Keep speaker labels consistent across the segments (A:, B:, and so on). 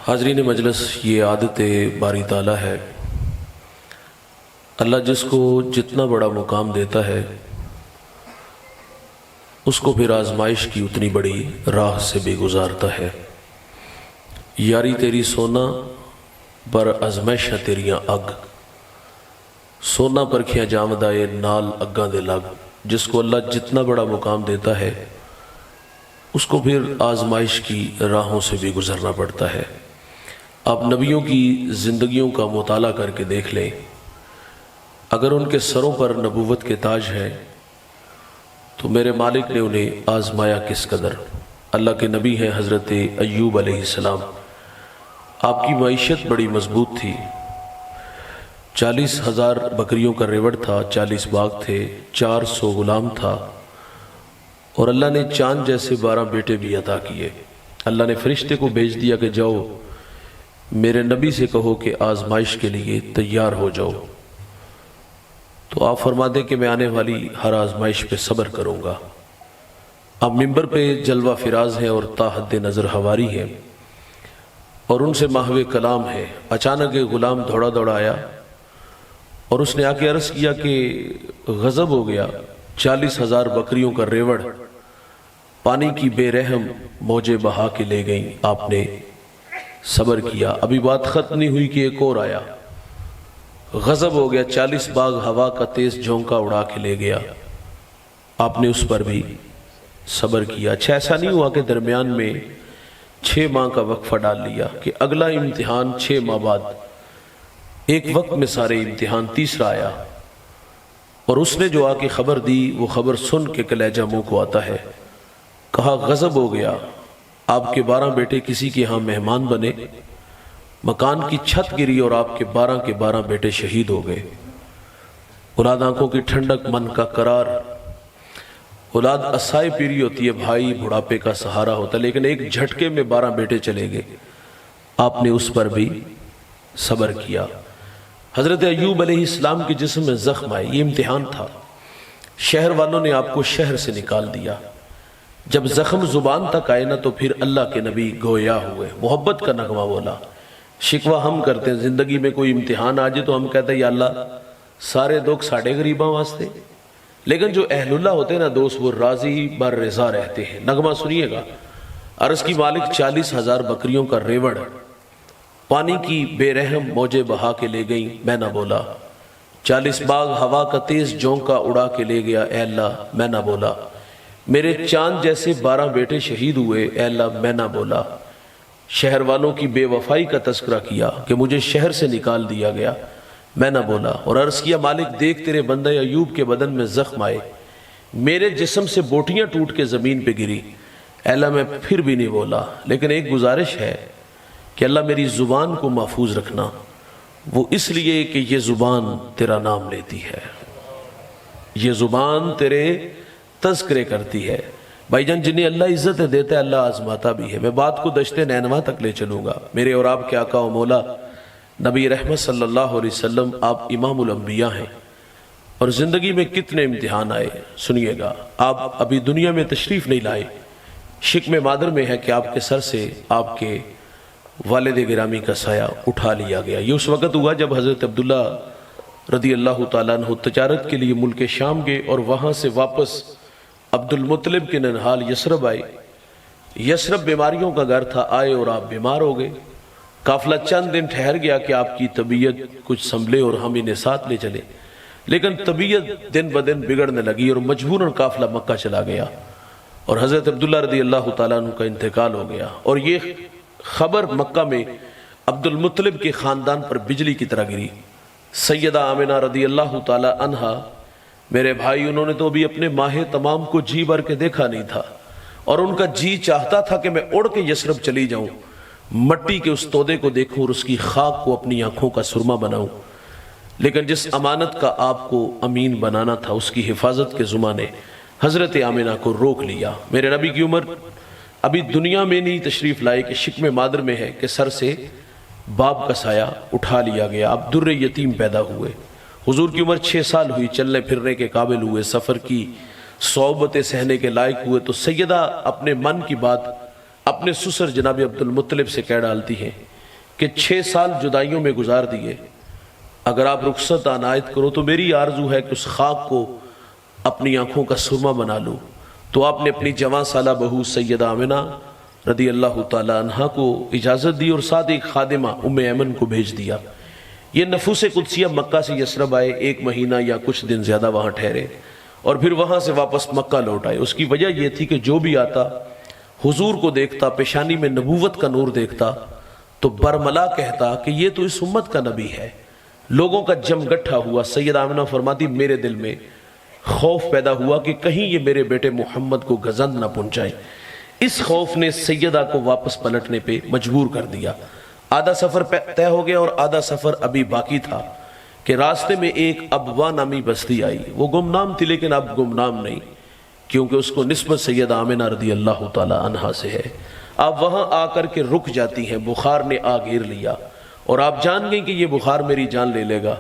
A: حاضرین مجلس، یہ عادت باری تعالیٰ ہے، اللہ جس کو جتنا بڑا مقام دیتا ہے اس کو پھر آزمائش کی اتنی بڑی راہ سے بھی گزارتا ہے۔ یاری تیری سونا پر ازمائشاں تیریاں اگ، سونا پرکھیاں جامدائے نال اگاں دے لگ۔ جس کو اللہ جتنا بڑا مقام دیتا ہے اس کو پھر آزمائش کی راہوں سے بھی گزرنا پڑتا ہے۔ آپ نبیوں کی زندگیوں کا مطالعہ کر کے دیکھ لیں، اگر ان کے سروں پر نبوت کے تاج ہیں تو میرے مالک نے انہیں آزمایا کس قدر۔ اللہ کے نبی ہیں حضرت ایوب علیہ السلام، آپ کی معیشت بڑی مضبوط تھی، 40,000 بکریوں کا ریوڑ تھا، 40 باغ تھے، 400 غلام تھا، اور اللہ نے چاند جیسے 12 بیٹے بھی عطا کیے۔ اللہ نے فرشتے کو بھیج دیا کہ جاؤ میرے نبی سے کہو کہ آزمائش کے لیے تیار ہو جاؤ، تو آپ فرما دیں کہ میں آنے والی ہر آزمائش پہ صبر کروں گا۔ آپ منبر پہ جلوہ فراز ہیں اور تا حد نظر حواری ہیں اور ان سے محو کلام ہے۔ اچانک ایک غلام دوڑا دوڑا آیا اور اس نے آ کے عرض کیا کہ غضب ہو گیا، 40,000 بکریوں کا ریوڑ پانی کی بے رحم موجیں بہا کے لے گئیں، آپ نے صبر کیا۔ ابھی بات ختم نہیں ہوئی کہ ایک اور آیا، غضب ہو گیا، 40 باغ ہوا کا تیز جھونکا اڑا کے لے گیا، آپ نے اس پر بھی صبر کیا۔ اچھا ایسا نہیں ہوا کہ درمیان میں 6 ماہ کا وقفہ ڈال لیا کہ اگلا امتحان 6 ماہ بعد، ایک وقت میں سارے امتحان۔ تیسرا آیا اور اس نے جو آ کے خبر دی وہ خبر سن کے کلیجہ منہ کو آتا ہے، کہا غضب ہو گیا، آپ کے 12 بیٹے کسی کے ہاں مہمان بنے، مکان کی چھت گری اور آپ کے 12 بیٹے شہید ہو گئے۔ اولاد آنکھوں کی ٹھنڈک، من کا قرار، اولاد اسائے پیری ہوتی ہے، بھائی بڑھاپے کا سہارا ہوتا ہے، لیکن ایک جھٹکے میں 12 بیٹے چلے گئے، آپ نے اس پر بھی صبر کیا۔ حضرت ایوب علیہ السلام کے جسم میں زخم آئے، یہ امتحان تھا، شہر والوں نے آپ کو شہر سے نکال دیا۔ جب زخم زبان تک آئے نا تو پھر اللہ کے نبی گویا ہوئے، محبت کا نغمہ بولا۔ شکوہ ہم کرتے ہیں، زندگی میں کوئی امتحان آ جائے تو ہم کہتے ہیں یا اللہ سارے دکھ ساڑھے غریباں واسطے، لیکن جو اہل اللہ ہوتے ہیں نا دوست، وہ راضی بر رضا رہتے ہیں۔ نغمہ سنیے گا، عرض کی مالک 40,000 بکریوں کا ریوڑ پانی کی بے رحم موجیں بہا کے لے گئیں، میں نہ بولا، 40 باغ ہوا کا تیز جھونکا اڑا کے لے گیا، اے اللہ میں نہ بولا، میرے چاند جیسے 12 بیٹے شہید ہوئے، اے اللہ میں نہ بولا، شہر والوں کی بے وفائی کا تذکرہ کیا کہ مجھے شہر سے نکال دیا گیا، میں نہ بولا، اور عرض کیا مالک دیکھ تیرے بندہ ایوب کے بدن میں زخم آئے، میرے جسم سے بوٹیاں ٹوٹ کے زمین پہ گری، اے اللہ میں پھر بھی نہیں بولا، لیکن ایک گزارش ہے کہ اللہ میری زبان کو محفوظ رکھنا، وہ اس لیے کہ یہ زبان تیرا نام لیتی ہے، یہ زبان تیرے تذکرے کرتی ہے۔ بھائی جان جنہیں اللہ عزت دیتا ہے اللہ آزماتا بھی ہے۔ میں بات کو دشت نینوا تک لے چلوں گا۔ میرے اور آپ کے آقا و مولا نبی رحمت صلی اللہ علیہ وسلم، آپ امام الانبیاء ہیں، اور زندگی میں کتنے امتحان آئے سنیے گا۔ آپ ابھی دنیا میں تشریف نہیں لائے، شکم مادر میں ہے کہ آپ کے سر سے آپ کے والد گرامی کا سایہ اٹھا لیا گیا۔ یہ اس وقت ہوا جب حضرت عبداللہ رضی اللہ تعالیٰ عنہ تجارت کے لیے ملک شام گئے اور وہاں سے واپس عبد المطلب کے ننہال یثرب آئے۔ یثرب بیماریوں کا گھر تھا، آئے اور آپ بیمار ہو گئے۔ قافلہ چند دن ٹھہر گیا کہ آپ کی طبیعت کچھ سنبھلے اور ہم انہیں ساتھ لے چلے، لیکن طبیعت دن بدن بگڑنے لگی اور مجبوراً قافلہ مکہ چلا گیا اور حضرت عبداللہ رضی اللہ تعالیٰ عنہ کا انتقال ہو گیا، اور یہ خبر مکہ میں عبد المطلب کے خاندان پر بجلی کی طرح گری۔ سیدہ آمنہ رضی اللہ تعالیٰ عنہا، میرے بھائی، انہوں نے تو ابھی اپنے ماہ تمام کو جی بھر کے دیکھا نہیں تھا، اور ان کا جی چاہتا تھا کہ میں اڑ کے یثرب چلی جاؤں، مٹی کے اس تودے کو دیکھوں اور اس کی خاک کو اپنی آنکھوں کا سرما بناؤں، لیکن جس امانت کا آپ کو امین بنانا تھا اس کی حفاظت کے ذمہ نے حضرت آمنہ کو روک لیا۔ میرے نبی کی عمر ابھی دنیا میں نہیں تشریف لائے کہ شکم مادر میں ہے کہ سر سے باپ کا سایہ اٹھا لیا گیا، اب در یتیم پیدا ہوئے۔ حضور کی عمر 6 سال ہوئی، چلنے پھرنے کے قابل ہوئے، سفر کی صحبتیں سہنے کے لائق ہوئے، تو سیدہ اپنے من کی بات اپنے سسر جناب عبد المطلب سے کہہ ڈالتی ہیں کہ 6 سال جدائیوں میں گزار دیے، اگر آپ رخصت عنایت کرو تو میری آرزو ہے کہ اس خاک کو اپنی آنکھوں کا سرما بنا لوں۔ تو آپ نے اپنی جوان سالہ بہو سیدہ آمنہ رضی اللہ تعالی عنہ کو اجازت دی اور ساتھ ایک خادمہ ام ایمن کو بھیج دیا۔ یہ نفوس قدسیہ مکہ سے یثرب آئے، 1 مہینہ یا کچھ دن زیادہ وہاں ٹھہرے اور پھر وہاں سے واپس مکہ لوٹ آئے۔ اس کی وجہ یہ تھی کہ جو بھی آتا حضور کو دیکھتا، پیشانی میں نبوت کا نور دیکھتا تو برملا کہتا کہ یہ تو اس امت کا نبی ہے۔ لوگوں کا جم گٹھا ہوا۔ سیدہ آمنہ فرماتی میرے دل میں خوف پیدا ہوا کہ کہیں یہ میرے بیٹے محمد کو گزند نہ پہنچائیں۔ اس خوف نے سیدہ کو واپس پلٹنے پہ مجبور کر دیا۔ آدھا سفر طے ہو گیا اور آدھا سفر ابھی باقی تھا کہ راستے میں ایک ابوا نامی بستی آئی۔ وہ گمنام تھی لیکن اب گمنام نہیں، کیونکہ اس کو نسبت سیدہ آمنہ رضی اللہ تعالی عنہا سے ہے۔ آپ وہاں آ کر کے رک جاتی ہیں، بخار نے آ گھیر لیا اور آپ جان گئیں کہ یہ بخار میری جان لے لے گا۔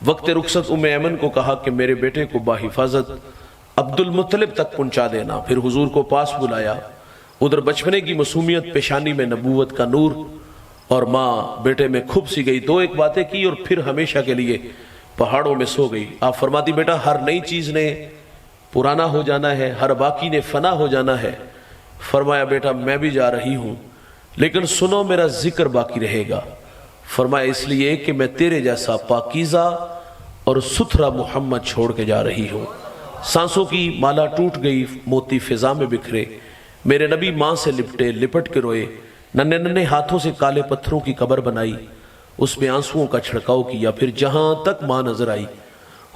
A: وقت رخصت ام ایمن کو کہا کہ میرے بیٹے کو باحفاظت عبد المطلب تک پہنچا دینا۔ پھر حضور کو پاس بلایا۔ ادھر بچپنے کی معصومیت، پیشانی میں نبوت کا نور، اور ماں بیٹے میں کھپ سی گئی۔ 2 باتیں کی اور پھر ہمیشہ کے لیے پہاڑوں میں سو گئی۔ آپ فرماتی بیٹا ہر نئی چیز نے پرانا ہو جانا ہے، ہر باقی نے فنا ہو جانا ہے۔ فرمایا بیٹا میں بھی جا رہی ہوں لیکن سنو میرا ذکر باقی رہے گا۔ فرمایا اس لیے کہ میں تیرے جیسا پاکیزہ اور ستھرا محمد چھوڑ کے جا رہی ہوں۔ سانسوں کی مالا ٹوٹ گئی، موتی فضا میں بکھرے، میرے نبی ماں سے لپٹے، لپٹ کے روئے، ننھے ننھے ہاتھوں سے کالے پتھروں کی قبر بنائی، اس میں آنسوؤں کا چھڑکاؤ کیا، پھر جہاں تک ماں نظر آئی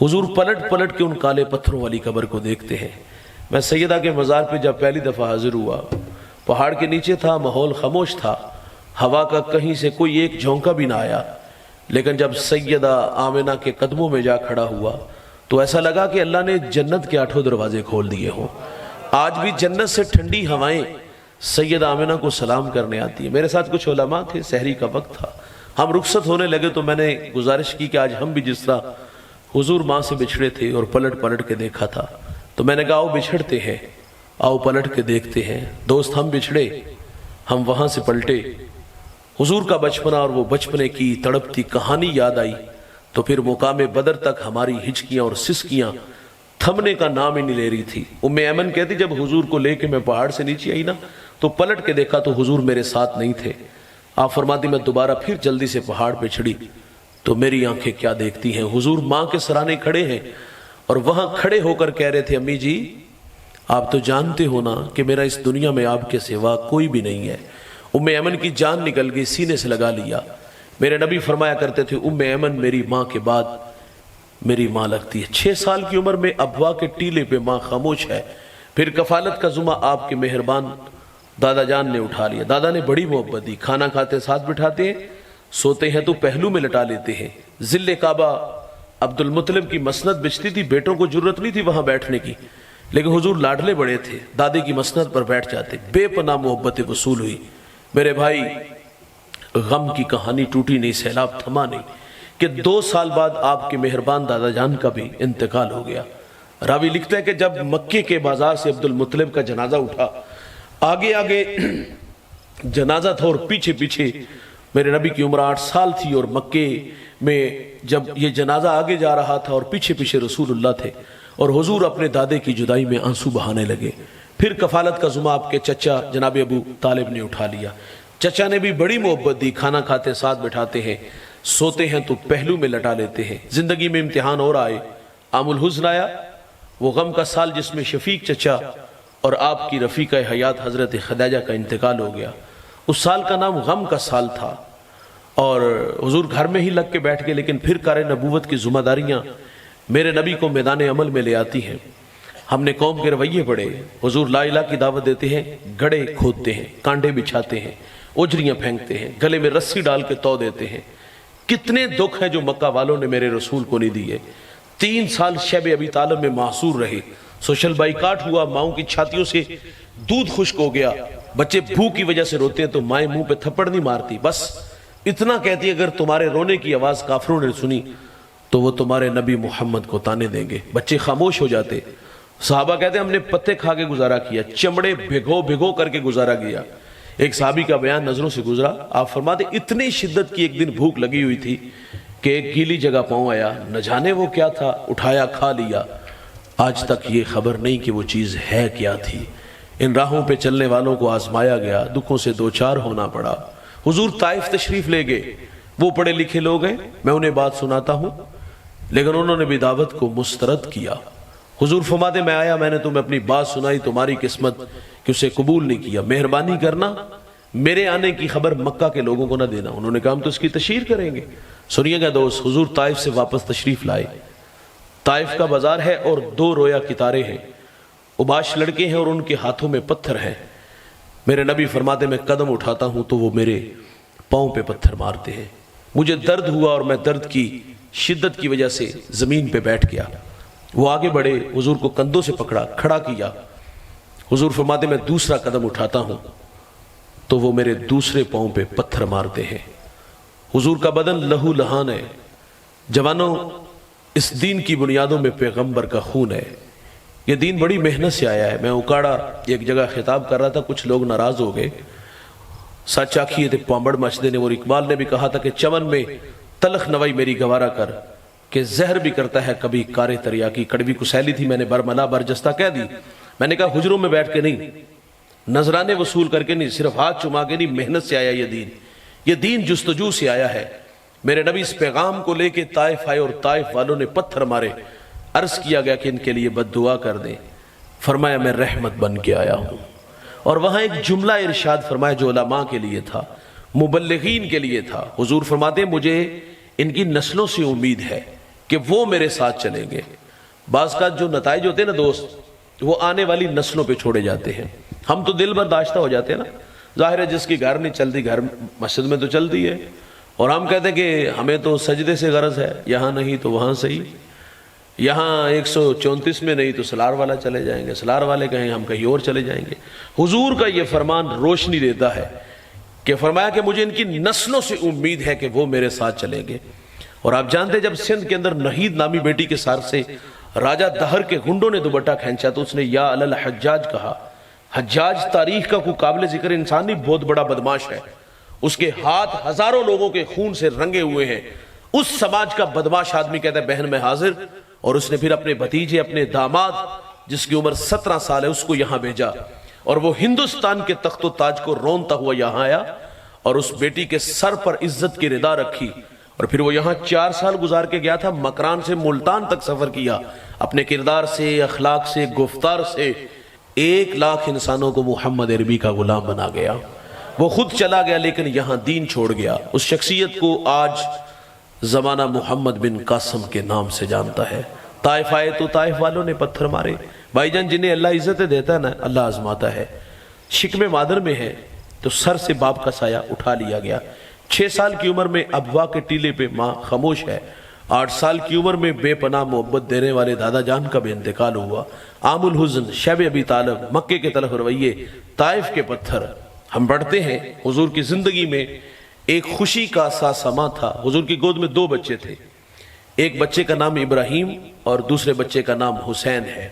A: حضور پلٹ پلٹ کے ان کالے پتھروں والی قبر کو دیکھتے ہیں۔ میں سیدہ کے مزار پہ جب پہلی دفعہ حاضر ہوا، پہاڑ کے نیچے تھا، ماحول خاموش تھا، ہوا کا کہیں سے کوئی ایک جھونکا بھی نہ آیا، لیکن جب سیدہ آمنہ کے قدموں میں جا کھڑا ہوا تو ایسا لگا کہ اللہ نے جنت کے 8 دروازے کھول دیے ہوں۔ آج بھی جنت سے ٹھنڈی ہوائیں سیدہ آمنہ کو سلام کرنے آتی ہے۔ میرے ساتھ کچھ علماء تھے، سحری کا وقت تھا، ہم رخصت ہونے لگے تو میں نے گزارش کی کہ آج ہم بھی جس طرح حضور ماں سے بچھڑے تھے اور پلٹ پلٹ کے دیکھا تھا، تو میں نے کہا آؤ بچھڑتے ہیں، آؤ پلٹ کے دیکھتے ہیں۔ دوست ہم بچھڑے، ہم وہاں سے پلٹے، حضور کا بچپنا اور وہ بچپنے کی تڑپتی کہانی یاد آئی تو پھر مقام بدر تک ہماری ہچکیاں اور سسکیاں تھمنے کا نام ہی نہیں لے رہی تھی۔ ام ایمن کہتی جب حضور کو لے کے میں پہاڑ سے نیچے آئی نا تو پلٹ کے دیکھا تو حضور میرے ساتھ نہیں تھے۔ آپ فرماتی میں دوبارہ پھر جلدی سے پہاڑ پہ چڑھی تو میری آنکھیں کیا دیکھتی ہیں، حضور ماں کے سرانے کھڑے ہیں اور وہاں کھڑے ہو کر کہہ رہے تھے امی جی آپ تو جانتے ہو نا کہ میرا اس دنیا میں آپ کے سوا کوئی بھی نہیں ہے۔ ام ایمن کی جان نکل گئی، سینے سے لگا لیا۔ میرے نبی فرمایا کرتے تھے ام ایمن میری ماں کے بعد میری ماں لگتی ہے۔ 6 سال کی عمر میں ابوا کے ٹیلے پہ ماں خاموش ہے، پھر کفالت کا ذمہ آپ کے مہربان دادا جان نے اٹھا لیا۔ دادا نے بڑی محبت دی، کھانا کھاتے ساتھ بٹھاتے ہیں، سوتے ہیں تو پہلو میں لٹا لیتے ہیں۔ ذل کعبہ عبد المطلب کی مسند بچتی تھی، بیٹوں کو ضرورت نہیں تھی وہاں بیٹھنے کی، لیکن حضور لاڈلے بڑے تھے، دادی کی مسند پر بیٹھ جاتے، بے پناہ محبت وصول ہوئی۔ میرے بھائی غم کی کہانی ٹوٹی نہیں، سیلاب تھما نہیں کہ 2 سال بعد آپ کے مہربان دادا جان کا بھی انتقال ہو گیا۔ راوی لکھتا ہے کہ جب مکے کے بازار سے عبد المطلب کا جنازہ اٹھا، آگے آگے جنازہ تھا اور پیچھے پیچھے میرے نبی کی عمر 8 سال تھی، اور مکے میں جب یہ جنازہ آگے جا رہا تھا اور پیچھے پیچھے رسول اللہ تھے، اور حضور اپنے دادے کی جدائی میں آنسو بہانے لگے۔ پھر کفالت کا ذمہ آپ کے چچا جناب ابو طالب نے اٹھا لیا۔ چچا نے بھی بڑی محبت دی، کھانا کھاتے ساتھ بٹھاتے ہیں، سوتے ہیں تو پہلو میں لٹا لیتے ہیں۔ زندگی میں امتحان اور آئے، عام الحزن آیا، وہ غم کا سال جس میں شفیق چچا اور آپ کی رفیقہ حیات حضرت خدیجہ کا انتقال ہو گیا۔ اس سال کا نام غم کا سال تھا، اور حضور گھر میں ہی لگ کے بیٹھ گئے، لیکن پھر کار نبوت کی ذمہ داریاں میرے نبی کو میدان عمل میں لے آتی ہیں۔ ہم نے قوم کے رویے پڑھے، حضور لا الہ کی دعوت دیتے ہیں، گڑے کھودتے ہیں، کانٹے بچھاتے ہیں، اجریاں پھینکتے ہیں، گلے میں رسی ڈال کے تو دیتے ہیں۔ کتنے دکھ ہیں جو مکہ والوں نے میرے رسول کو نہیں دیے۔ 3 سال شیب ابی طالب میں محصور رہے، سوشل بائیکاٹ ہوا، ماؤں کی چھاتیوں سے دودھ خشک ہو گیا، بچے بھوک کی وجہ سے روتے ہیں تو مائیں منہ پہ تھپڑ نہیں مارتی، بس اتنا کہتی ہے اگر تمہارے رونے کی آواز کافروں نے سنی تو وہ تمہارے نبی محمد کو تانے دیں گے۔ بچے خاموش ہو جاتے، صحابہ کہتے ہیں ہم نے پتے کھا کے گزارا کیا، چمڑے بھگو بھگو کر کے گزارا گیا۔ ایک صحابی کا بیان نظروں سے گزرا، آپ فرماتے اتنی شدت کی ایک دن بھوک لگی ہوئی تھی کہ ایک گیلی جگہ پاؤں آیا، نہ جانے وہ کیا تھا، اٹھایا کھا لیا، آج تک یہ خبر نہیں کہ وہ چیز ہے کیا تھی۔ ان راہوں پہ چلنے والوں کو آزمایا گیا، دکھوں سے دوچار ہونا پڑا۔ حضور طائف تشریف لے گئے، وہ پڑھے لکھے لوگ ہیں، میں انہیں بات سناتا ہوں، لیکن انہوں نے بھی دعوت کو مسترد کیا۔ حضور فرماتے میں آیا، میں نے تمہیں اپنی بات سنائی، تمہاری قسمت کہ اسے قبول نہیں کیا، مہربانی کرنا میرے آنے کی خبر مکہ کے لوگوں کو نہ دینا۔ انہوں نے کہا ہم تو اس کی تشہیر کریں گے۔ سنیے گا دوست، حضور طائف سے واپس تشریف لائے، طائف کا بازار ہے اور 2 رویا ستارے ہیں، اباش لڑکے ہیں اور ان کے ہاتھوں میں پتھر ہیں۔ میرے نبی فرماتے میں قدم اٹھاتا ہوں تو وہ میرے پاؤں پہ پتھر مارتے ہیں، مجھے درد ہوا اور میں درد کی شدت کی وجہ سے زمین پہ بیٹھ گیا۔ وہ آگے بڑھے، حضور کو کندھوں سے پکڑا، کھڑا کیا۔ حضور فرماتے میں دوسرا قدم اٹھاتا ہوں تو وہ میرے دوسرے پاؤں پہ پتھر مارتے ہیں۔ حضور کا بدن لہو لہان ہے۔ جوانوں، اس دین کی بنیادوں میں پیغمبر کا خون ہے۔ یہ دین بڑی محنت سے آیا ہے۔ میں اکاڑا ایک جگہ خطاب کر رہا تھا، کچھ لوگ ناراض ہو گئے، سچ آکھیے تھے پامبڑ مچ دینے، اور اقبال نے بھی کہا تھا کہ چمن میں تلخ نوائی میری گوارا کر، کہ زہر بھی کرتا ہے کبھی کارے تریا کی۔ کڑوی کسیلی تھی، میں نے برملا برجستہ کہہ دی۔ میں نے کہا حجروں میں بیٹھ کے نہیں، نذرانے وصول کر کے نہیں، صرف ہاتھ چما کے نہیں، محنت سے آیا یہ دین۔ یہ دین جستجو سے آیا ہے۔ میرے نبی اس پیغام کو لے کے طائف آئے اور طائف والوں نے پتھر مارے۔ عرض کیا گیا کہ ان کے لیے بد دعا کر دیں، فرمایا میں رحمت بن کے آیا ہوں۔ اور وہاں ایک جملہ ارشاد فرمایا جو علماء کے لیے تھا، مبلغین کے لیے تھا۔ حضور فرماتے ہیں مجھے ان کی نسلوں سے امید ہے کہ وہ میرے ساتھ چلیں گے۔ بعض کا جو نتائج ہوتے ہیں نا دوست، وہ آنے والی نسلوں پہ چھوڑے جاتے ہیں۔ ہم تو دل برداشتہ ہو جاتے ہیں نا، ظاہر ہے جس کی گھر نہیں چلتی، گھر مسجد میں تو چلتی ہے، اور ہم کہتے ہیں کہ ہمیں تو سجدے سے غرض ہے، یہاں نہیں تو وہاں صحیح، یہاں 134 میں نہیں تو سلار والا چلے جائیں گے، سلار والے کہیں ہم کہیں اور چلے جائیں گے۔ حضور کا یہ فرمان روشنی دیتا ہے کہ فرمایا کہ مجھے ان کی نسلوں سے امید ہے کہ وہ میرے ساتھ چلیں گے۔ اور آپ جانتے ہیں جب سندھ کے اندر نہید نامی بیٹی کے سار سے راجہ دہر کے گنڈوں نے دوپٹہ کھینچا تو اس نے یا علی الحجاج کہا۔ حجاج تاریخ کا کوئی قابل ذکر انسان نہیں، بہت بڑا بدماش ہے، اس کے ہاتھ ہزاروں لوگوں کے خون سے رنگے ہوئے ہیں۔ اس سماج کا بدماش آدمی کہتا ہے بہن میں حاضر، اور اس نے پھر اپنے بھتیجے، اپنے داماد جس کی عمر 17 سال ہے، اس کو یہاں بھیجا، اور وہ ہندوستان کے تخت و تاج کو رونتا ہوا یہاں آیا اور اس بیٹی کے سر پر عزت کی ردا رکھی، اور پھر وہ یہاں 4 سال گزار کے گیا تھا۔ مکران سے ملتان تک سفر کیا، اپنے کردار سے، اخلاق سے، گفتار سے 1 لاکھ انسانوں کو محمد عربی کا غلام بنا گیا۔ وہ خود چلا گیا لیکن یہاں دین چھوڑ گیا۔ اس شخصیت کو آج زمانہ محمد بن قاسم کے نام سے جانتا ہے۔ طائف آئے تو طائف والوں نے پتھر مارے۔ بھائی جان، جنہیں اللہ عزتیں دیتا ہے نا، اللہ آزماتا ہے۔ شکم مادر میں ہے تو سر سے باپ کا سایہ اٹھا لیا گیا۔ 6 سال کی عمر میں ابوا کے ٹیلے پہ ماں خاموش ہے۔ 8 سال کی عمر میں بے پناہ محبت دینے والے دادا جان کا بھی انتقال ہوا۔ عام الحزن، شیب ابی طالب، مکے کے تلخ رویے، طائف کے پتھر۔ ہم پڑھتے ہیں حضور کی زندگی میں ایک خوشی کا سا سما تھا۔ حضور کی گود میں 2 بچے تھے، ایک بچے کا نام ابراہیم اور دوسرے بچے کا نام حسین ہے۔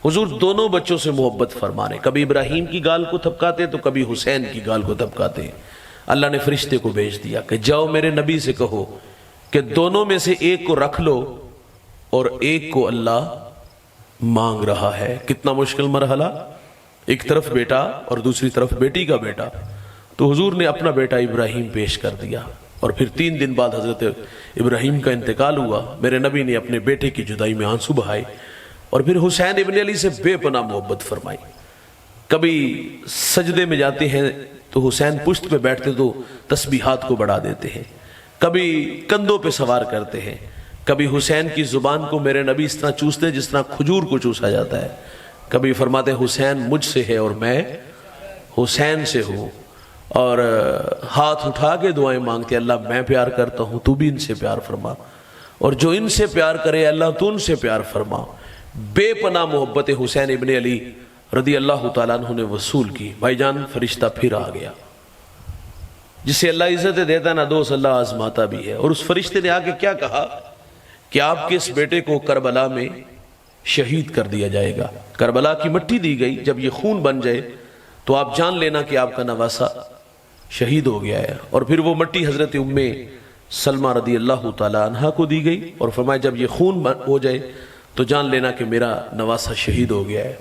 A: حضور دونوں بچوں سے محبت فرمانے، کبھی ابراہیم کی گال کو تھپکاتے تو کبھی حسین کی گال کو تھپکاتے۔ اللہ نے فرشتے کو بھیج دیا کہ جاؤ میرے نبی سے کہو کہ دونوں میں سے ایک کو رکھ لو اور ایک کو اللہ مانگ رہا ہے۔ کتنا مشکل مرحلہ، ایک طرف بیٹا اور دوسری طرف بیٹی کا بیٹا۔ تو حضور نے اپنا بیٹا ابراہیم پیش کر دیا، اور پھر 3 دن بعد حضرت ابراہیم کا انتقال ہوا۔ میرے نبی نے اپنے بیٹے کی جدائی میں آنسو بہائے، اور پھر حسین ابن علی سے بے پناہ محبت فرمائی۔ کبھی سجدے میں جاتے ہیں تو حسین پشت پہ بیٹھتے تو تسبیحات کو بڑھا دیتے ہیں، کبھی کندھوں پہ سوار کرتے ہیں، کبھی حسین کی زبان کو میرے نبی اس طرح چوستے ہیں جس طرح کھجور کو چوسا جاتا ہے، کبھی فرماتے ہیں حسین مجھ سے ہے اور میں حسین سے ہوں، اور ہاتھ اٹھا کے دعائیں مانگتے ہیں، اللہ میں پیار کرتا ہوں تو بھی ان سے پیار فرما، اور جو ان سے پیار کرے اللہ تو ان سے پیار فرما۔ بے پناہ محبت حسین ابن علی رضی اللہ تعالیٰ عنہ نے وصول کی۔ بھائی جان، فرشتہ پھر آ گیا۔ جسے اللہ عزت دیتا نا دوست، اللہ آزماتا بھی ہے۔ اور اس فرشتے نے آ کے کیا کہا کہ آپ کے اس بیٹے کو کربلا میں شہید کر دیا جائے گا۔ کربلا کی مٹی دی گئی، جب یہ خون بن جائے تو آپ جان لینا کہ آپ کا نواسا شہید ہو گیا ہے۔ اور پھر وہ مٹی حضرت ام سلمہ رضی اللہ تعالی عنہ کو دی گئی اور فرمایا جب یہ خون ہو جائے تو جان لینا کہ میرا نواسا شہید ہو گیا ہے۔